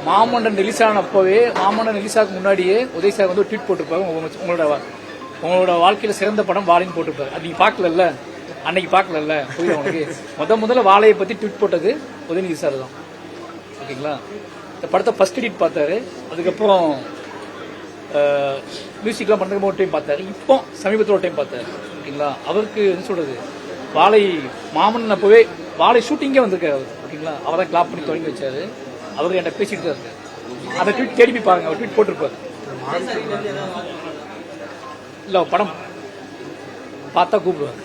மாமன்னன் release ஆனப்பவே மாமன்னன் release ஆக முன்னாடியே Uday sir வந்து ஒரு ட்வீட் போட்டிருப்பாங்க. உங்களோட வாழ்க்கையில சிறந்த படம் வாழைன்னு போட்டிருப்பாரு. அது நீங்க பாக்கல, அன்னைக்கு பாக்கல. புரியுது உங்களுக்கு? முதல்ல வாழையை பத்தி ட்வீட் போட்டது உதயநிதி சார் தான். ஓகேங்களா? இந்த படத்தை ஃபர்ஸ்ட் எடிட் பார்த்தாரு. அதுக்கப்புறம் மியூசிக்லாம் பண்ணுறதுக்கு ஒரு டைம் பார்த்தாரு. இப்போ சமீபத்தில் ஒரு டைம் பார்த்தாரு. ஓகேங்களா? அவருக்கு என்ன சொல்றது, வாழை மாமன் அப்பவே வாழை ஷூட்டிங்கே வந்திருக்காரு அவர். ஓகேங்களா? அவரை கிளாப் பண்ணி தொடங்கி வச்சாரு. அவர் என்கிட்ட பேசிட்டு தான் இருக்காரு. அந்த ட்வீட் தேடி போய் பாருங்க, அவர் ட்வீட் போட்டிருப்பாரு. இல்ல படம் பார்த்தா கூப்பிடுவார்.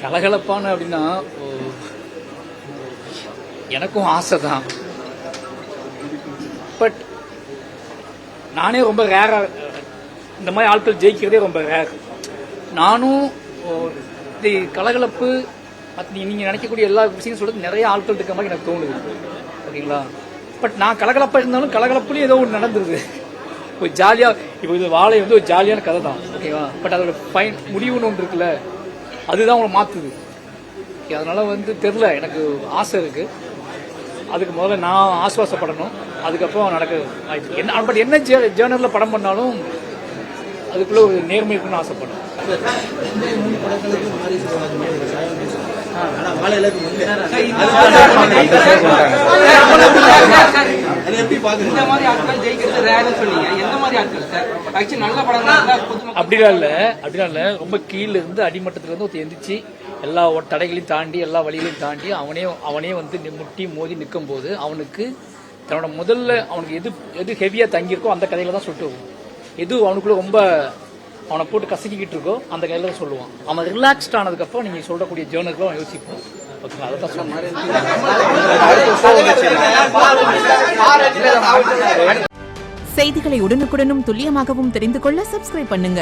கலகலப்பான அப்படின்னா எனக்கும் ஆசை தான். பட் நானே ரொம்ப ரேரா இந்த மாதிரி ஆட்கள் ஜெயிக்கிறதே ரொம்ப ரேர். நானும் இது கலகலப்பு நீங்க நினைக்கக்கூடிய எல்லா விஷயம் சொல்றது நிறைய ஆட்கள் இருக்க மாதிரி எனக்கு தோணுது. ஓகேங்களா? பட் நான் கலகலப்பா இருந்தாலும் கலகலப்புலயும் ஏதோ ஒன்று நடந்துருது. ஒரு ஜாலியா இப்போ இது வாழை வந்து ஒரு ஜாலியான கதை தான். ஓகேவா? பட் அதோட ஃபைன் முடிவுன்னு ஒன்று இருக்குல்ல, அதுதான் உங்களை மாத்துது. அதனால வந்து தெரியல, எனக்கு ஆசை இருக்கு. அதுக்கு முதல்ல நான் ஆசுவாசப்படணும், அதுக்கப்புறம் நடக்க வாய்ப்பு என்ன. பட் என்ன ஜேர்னல்ல படம் பண்ணாலும் அதுக்குள்ள ஒரு நேர்மை இருக்குன்னு ஆசைப்படுறேன். அப்படிலாம் இல்ல, ரொம்ப கீழ இருந்து அடிமட்டத்துல இருந்து ஒருத்தர் எந்திரிச்சு எல்லா தடைகளையும் தாண்டி எல்லா வழிகளையும் தாண்டி அவனே வந்து முட்டி மோதி நிற்கும் போது அவனுக்கு தன்னோட முதல்ல அவனுக்கு எது ஹெவியா தங்கியிருக்கோ அந்த கதையில தான் சொல்லிட்டு வருவான். எது அவனுக்குள்ள ரொம்ப அவனை போட்டு கசக்கிக்கிட்டு இருக்கோ அந்த கையில தான் சொல்லுவான். அவன் ரிலாக்ஸ்ட் ஆனதுக்கு அப்புறம் நீங்க சொல்லக்கூடிய ஜேர்னல்களும் அவன் யோசிப்பான். செய்திகளை உடனுக்குடனும் துல்லியமாகவும் தெரிந்து கொள்ள சப்ஸ்கிரைப் பண்ணுங்க.